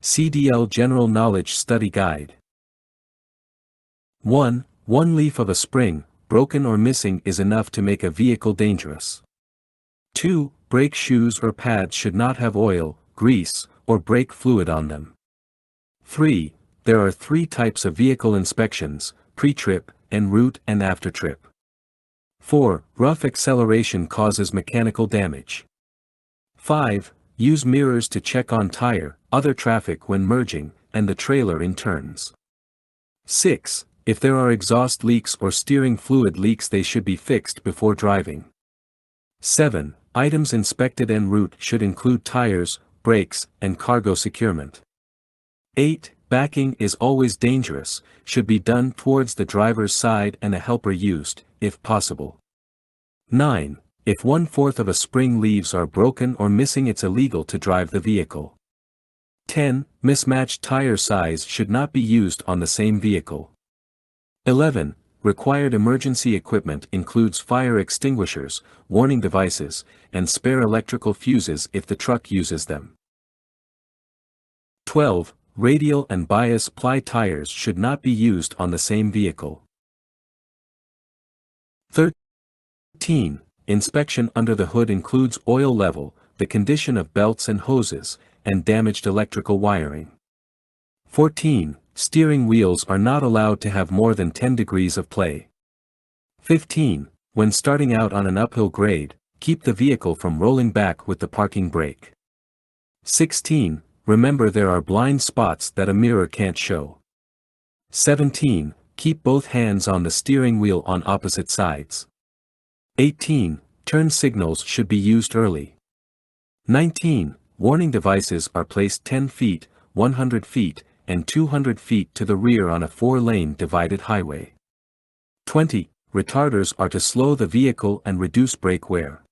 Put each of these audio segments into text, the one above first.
CDL General Knowledge Study Guide. 1. One leaf of a spring, broken or missing, is enough to make a vehicle dangerous. 2. Brake shoes or pads should not have oil, grease, or brake fluid on them. 3. There are 3 types of vehicle inspections: pre-trip, enroute, and after-trip. 4. Rough acceleration causes mechanical damage. 5. Use mirrors to check on tire, other traffic when merging, and the trailer in turns. 6. If there are exhaust leaks or steering fluid leaks, they should be fixed before driving. 7. Items inspected en route should include tires, brakes, and cargo securement. 8. Backing is always dangerous, should be done towards the driver's side and a helper used, if possible. 9. If 1/4 of a spring leaves are broken or missing, it's illegal to drive the vehicle. 10. Mismatched tire size should not be used on the same vehicle. 11. Required emergency equipment includes fire extinguishers, warning devices, and spare electrical fuses if the truck uses them. 12. Radial and bias ply tires should not be used on the same vehicle. 13. Inspection under the hood includes oil level, the condition of belts and hoses, and damaged electrical wiring. 14. Steering wheels are not allowed to have more than 10 degrees of play. 15. When starting out on an uphill grade, keep the vehicle from rolling back with the parking brake. 16. Remember there are blind spots that a mirror can't show. 17. Keep both hands on the steering wheel on opposite sides. 18. Turn signals should be used early. 19. Warning devices are placed 10 feet, 100 feet, and 200 feet to the rear on a 4-lane divided highway. 20. Retarders are to slow the vehicle and reduce brake wear.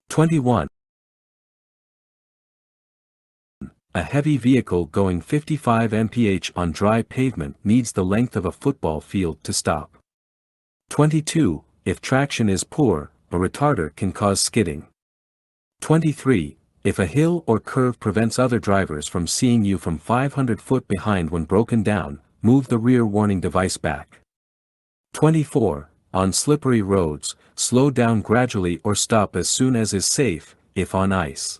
21. A heavy vehicle going 55 mph on dry pavement needs the length of a football field to stop. 22. If traction is poor, a retarder can cause skidding. 23. If a hill or curve prevents other drivers from seeing you from 500 foot behind when broken down, move the rear warning device back. 24. On slippery roads, slow down gradually or stop as soon as is safe, if on ice.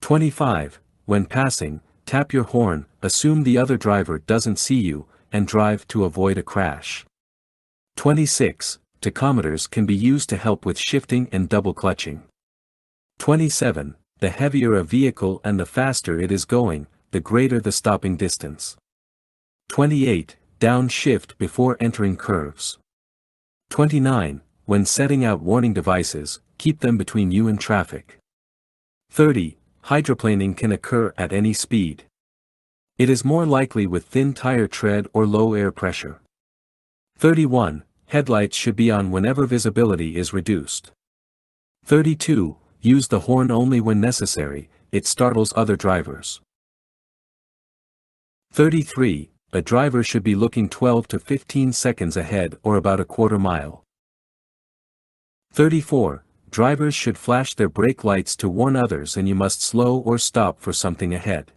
25. When passing, tap your horn, assume the other driver doesn't see you, and drive to avoid a crash. 26. Tachometers can be used to help with shifting and double clutching. 27. The heavier a vehicle and the faster it is going, the greater the stopping distance. 28. Downshift before entering curves. 29. When setting out warning devices, keep them between you and traffic. 30. Hydroplaning can occur at any speed. It is more likely with thin tire tread or low air pressure. 31. Headlights should be on whenever visibility is reduced. 32. Use the horn only when necessary, it startles other drivers. 33. A driver should be looking 12 to 15 seconds ahead or about a quarter mile. 34. Drivers should flash their brake lights to warn others and you must slow or stop for something ahead.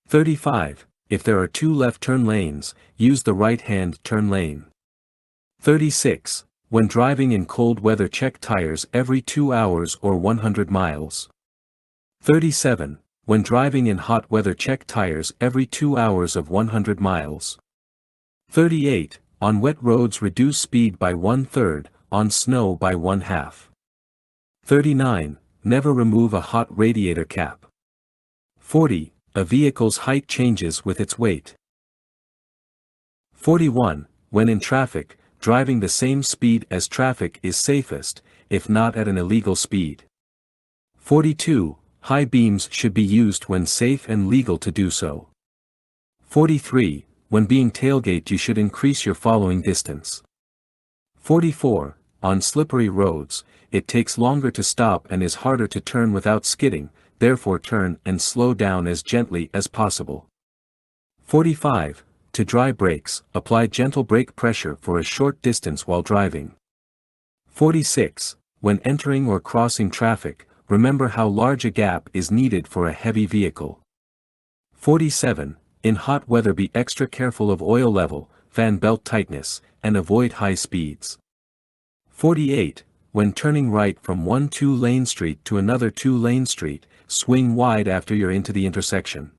35. If there are 2 left turn lanes, use the right-hand turn lane. 36. When driving in cold weather, check tires every 2 hours or 100 miles. 37. When driving in hot weather, check tires every 2 hours of 100 miles. 38. On wet roads, reduce speed by 1/3, on snow by 1/2. 39. Never remove a hot radiator cap. 40. A vehicle's height changes with its weight. 41. When in traffic, driving the same speed as traffic is safest, if not at an illegal speed. 42. High beams should be used when safe and legal to do so. 43. When being tailgate, you should increase your following distance. 44. On slippery roads, it takes longer to stop and is harder to turn without skidding, therefore turn and slow down as gently as possible. 45. To dry brakes, apply gentle brake pressure for a short distance while driving. 46. When entering or crossing traffic, remember how large a gap is needed for a heavy vehicle. 47. In hot weather be extra careful of oil level, fan belt tightness, and avoid high speeds. 48. When turning right from one 2-lane street to another 2-lane street, swing wide after you're into the intersection.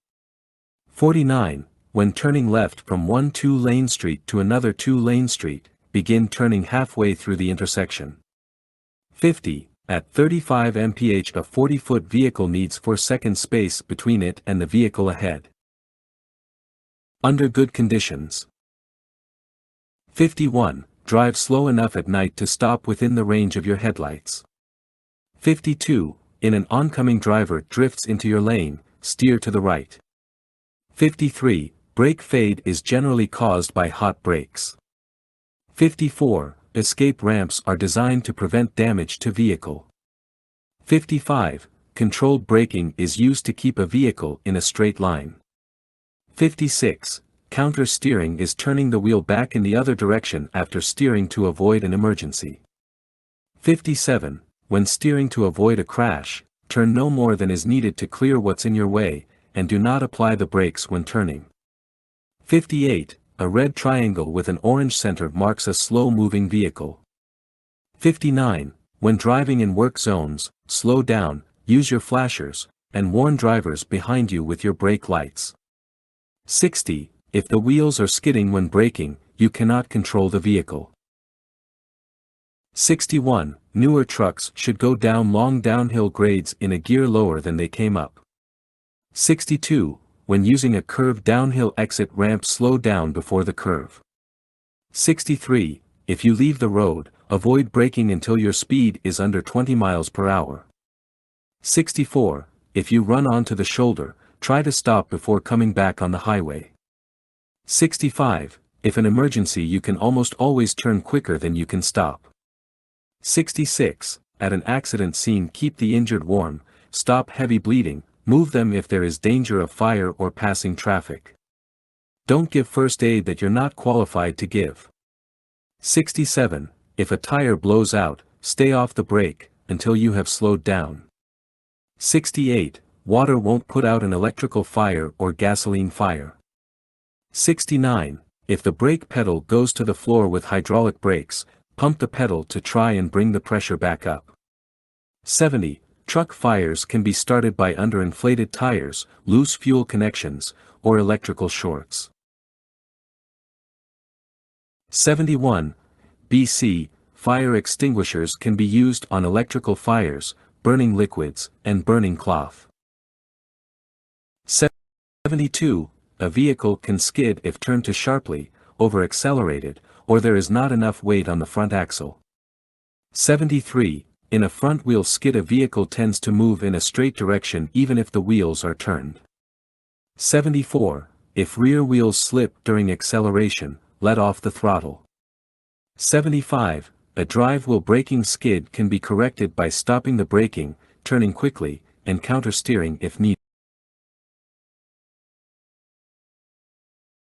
49. When turning left from one 2-lane street to another 2-lane street, begin turning halfway through the intersection. 50. At 35 mph a 40-foot vehicle needs 4 seconds space between it and the vehicle ahead. Under good conditions. 51. Drive slow enough at night to stop within the range of your headlights. 52. In an oncoming driver drifts into your lane, steer to the right. 53. Brake fade is generally caused by hot brakes. 54. Escape ramps are designed to prevent damage to vehicle. 55. Controlled braking is used to keep a vehicle in a straight line. 56. Counter steering is turning the wheel back in the other direction after steering to avoid an emergency. 57. When steering to avoid a crash, turn no more than is needed to clear what's in your way, and do not apply the brakes when turning. 58. A red triangle with an orange center marks a slow-moving vehicle. 59. When driving in work zones, slow down, use your flashers, and warn drivers behind you with your brake lights. 60. If the wheels are skidding when braking, you cannot control the vehicle. 61. Newer trucks should go down long downhill grades in a gear lower than they came up. 62. When using a curved downhill exit ramp, slow down before the curve. 63. If you leave the road, avoid braking until your speed is under 20 miles per hour. 64. If you run onto the shoulder, try to stop before coming back on the highway. 65. If an emergency, you can almost always turn quicker than you can stop. 66. At an accident scene, keep the injured warm, stop heavy bleeding, move them if there is danger of fire or passing traffic. Don't give first aid that you're not qualified to give. 67. If a tire blows out, stay off the brake until you have slowed down. 68. Water won't put out an electrical fire or gasoline fire. 69. If the brake pedal goes to the floor with hydraulic brakes, pump the pedal to try and bring the pressure back up. 70. Truck fires can be started by underinflated tires, loose fuel connections, or electrical shorts. 71. BC. Fire extinguishers can be used on electrical fires, burning liquids, and burning cloth. 72. A vehicle can skid if turned too sharply, over-accelerated, or there is not enough weight on the front axle. 73. In a front wheel skid, a vehicle tends to move in a straight direction even if the wheels are turned. 74. If rear wheels slip during acceleration, let off the throttle. 75. A drive wheel braking skid can be corrected by stopping the braking, turning quickly, and counter-steering if needed.